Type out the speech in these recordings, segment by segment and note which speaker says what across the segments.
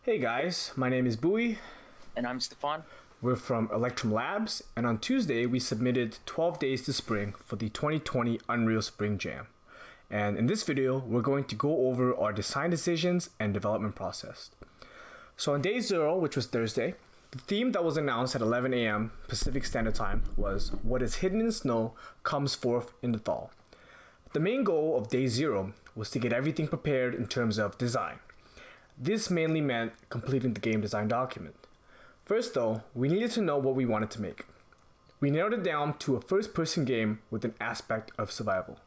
Speaker 1: Hey guys, my name is Bui.
Speaker 2: And I'm Sthefon.
Speaker 1: We're from Electrum Labs, and on Tuesday we submitted 12 Days to Spring for the 2020 Unreal Spring Jam. And in this video, we're going to go over our design decisions and development process. So on day 0, which was Thursday, the theme that was announced at 11 a.m. Pacific Standard Time was "What is hidden in snow comes forth in the thaw." The main goal of day 0 was to get everything prepared in terms of design. This mainly meant completing the game design document. First though, we needed to know what we wanted to make. We narrowed it down to a first-person game with an aspect of survival.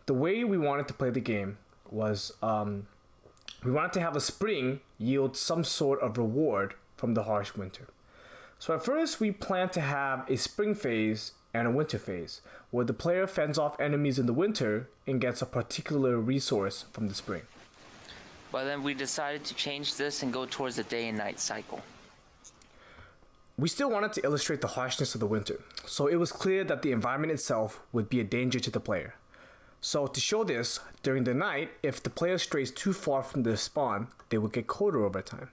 Speaker 1: The way we wanted to play the game was we wanted to have a spring yield some sort of reward from the harsh winter. So at first we planned to have a spring phase and a winter phase, where the player fends off enemies in the winter and gets a particular resource from the spring.
Speaker 2: But then we decided to change this and go towards the day and night cycle.
Speaker 1: We still wanted to illustrate the harshness of the winter, so it was clear that the environment itself would be a danger to the player. So to show this, during the night, if the player strays too far from their spawn, they would get colder over time.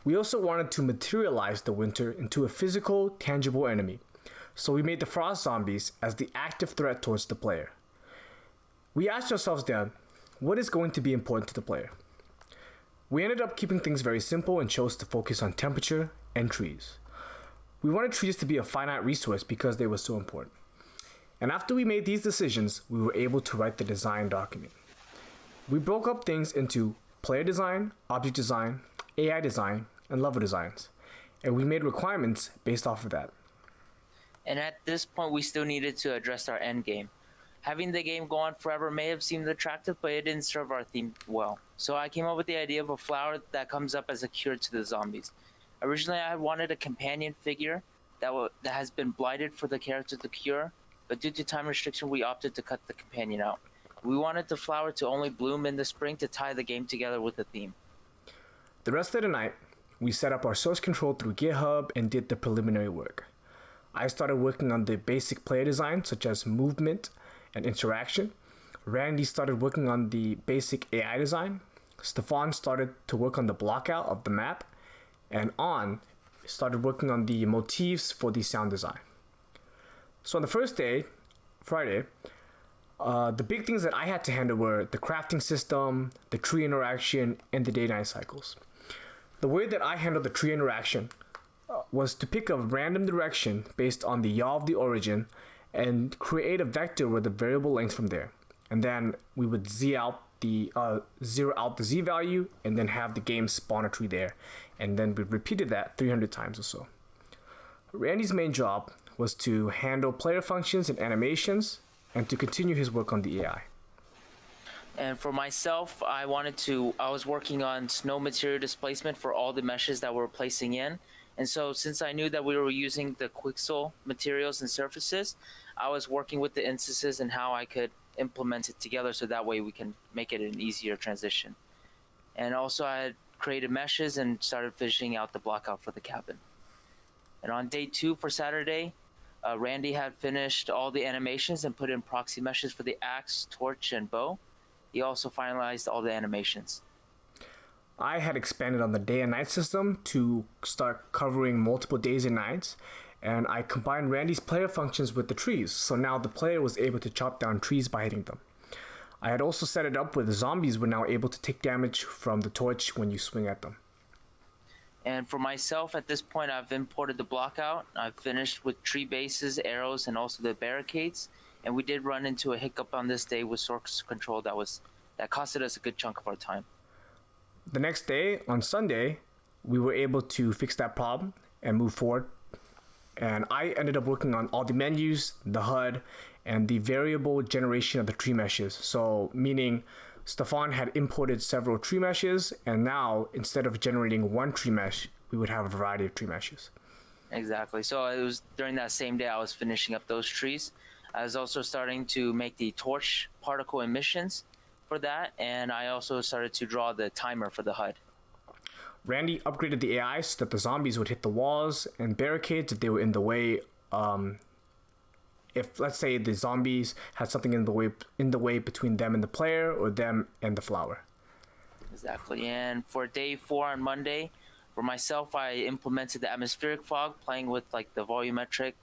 Speaker 1: We also wanted to materialize the winter into a physical, tangible enemy, so we made the frost zombies as the active threat towards the player. We asked ourselves then, what is going to be important to the player? We ended up keeping things very simple and chose to focus on temperature and trees. We wanted trees to be a finite resource because they were so important. And after we made these decisions, we were able to write the design document. We broke up things into player design, object design, AI design, and level designs. And we made requirements based off of that.
Speaker 2: And at this point, we still needed to address our end game. Having the game go on forever may have seemed attractive, but it didn't serve our theme well. So I came up with the idea of a flower that comes up as a cure to the zombies. Originally, I wanted a companion figure that has been blighted for the character to cure, but due to time restriction, we opted to cut the companion out. We wanted the flower to only bloom in the spring to tie the game together with the theme.
Speaker 1: The rest of the night, we set up our source control through GitHub and did the preliminary work. I started working on the basic player design, such as movement and interaction. Randy started working on the basic AI design. Sthefon started to work on the blockout of the map. And On started working on the motifs for the sound design. So on the first day, Friday, the big things that I had to handle were the crafting system, the tree interaction, and the day-night cycles. The way that I handled the tree interaction was to pick a random direction based on the yaw of the origin and create a vector with a variable length from there. And then we would zero out the z value and then have the game spawn a tree there. And then we repeated that 300 times or so. Randy's main job was to handle player functions and animations and to continue his work on the AI.
Speaker 2: And for myself, I was working on snow material displacement for all the meshes that we're placing in. And so since I knew that we were using the Quixel materials and surfaces, I was working with the instances and how I could implement it together so that way we can make it an easier transition. And also I had created meshes and started finishing out the blockout for the cabin. And on day 2 for Saturday, Randy had finished all the animations and put in proxy meshes for the axe, torch, and bow. He also finalized all the animations.
Speaker 1: I had expanded on the day and night system to start covering multiple days and nights, and I combined Randy's player functions with the trees, so now the player was able to chop down trees by hitting them. I had also set it up where the zombies were now able to take damage from the torch when you swing at them.
Speaker 2: And for myself, at this point, I've imported the blockout. I've finished with tree bases, arrows, and also the barricades. And we did run into a hiccup on this day with source control that costed us a good chunk of our time.
Speaker 1: The next day, on Sunday, we were able to fix that problem and move forward. And I ended up working on all the menus, the HUD, and the variable generation of the tree meshes. So meaning Sthefon had imported several tree meshes, and now instead of generating one tree mesh, we would have a variety of tree meshes.
Speaker 2: Exactly. So it was during that same day I was finishing up those trees. I was also starting to make the torch particle emissions for that, and I also started to draw the timer for the HUD.
Speaker 1: Randy upgraded the AI so that the zombies would hit the walls and barricades if they were in the way. If, let's say, the zombies had something in the way between them and the player, or them and the flower.
Speaker 2: Exactly. And for day 4 on Monday, for myself, I implemented the atmospheric fog, playing with like the volumetric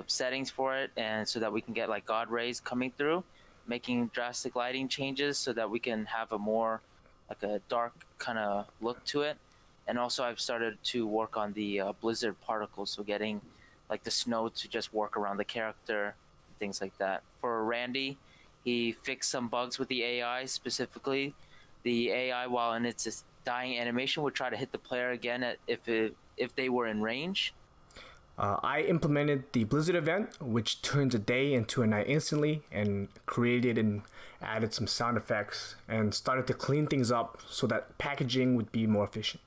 Speaker 2: settings for it, and so that we can get like God rays coming through, making drastic lighting changes so that we can have a more like a dark kind of look to it. And also, I've started to work on the blizzard particles, so getting like the snow to just work around the character, things like that. For Randy, he fixed some bugs with the AI, specifically the AI, while in its dying animation, would try to hit the player again if they were in range.
Speaker 1: I implemented the Blizzard event, which turns a day into a night instantly, and created and added some sound effects and started to clean things up so that packaging would be more efficient.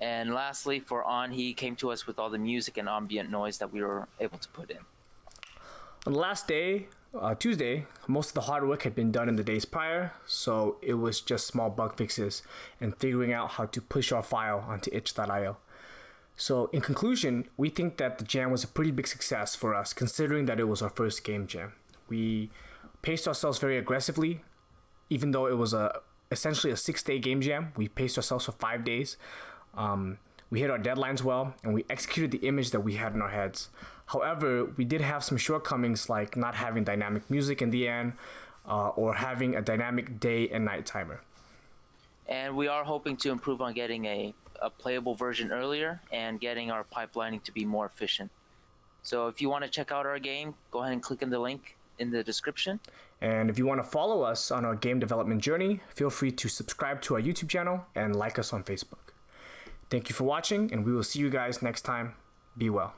Speaker 2: And lastly, for On, he came to us with all the music and ambient noise that we were able to put in.
Speaker 1: On the last day, Tuesday, most of the hard work had been done in the days prior, so it was just small bug fixes and figuring out how to push our file onto itch.io. So, in conclusion, we think that the jam was a pretty big success for us, considering that it was our first game jam. We paced ourselves very aggressively, even though it was essentially a 6-day game jam. We paced ourselves for 5 days. We hit our deadlines well, and we executed the image that we had in our heads. However, we did have some shortcomings, like not having dynamic music in the end, or having a dynamic day and night timer.
Speaker 2: And we are hoping to improve on getting a playable version earlier and getting our pipelining to be more efficient. So if you want to check out our game, go ahead and click on the link in the description.
Speaker 1: And if you want to follow us on our game development journey, feel free to subscribe to our YouTube channel and like us on Facebook. Thank you for watching, and we will see you guys next time. Be well.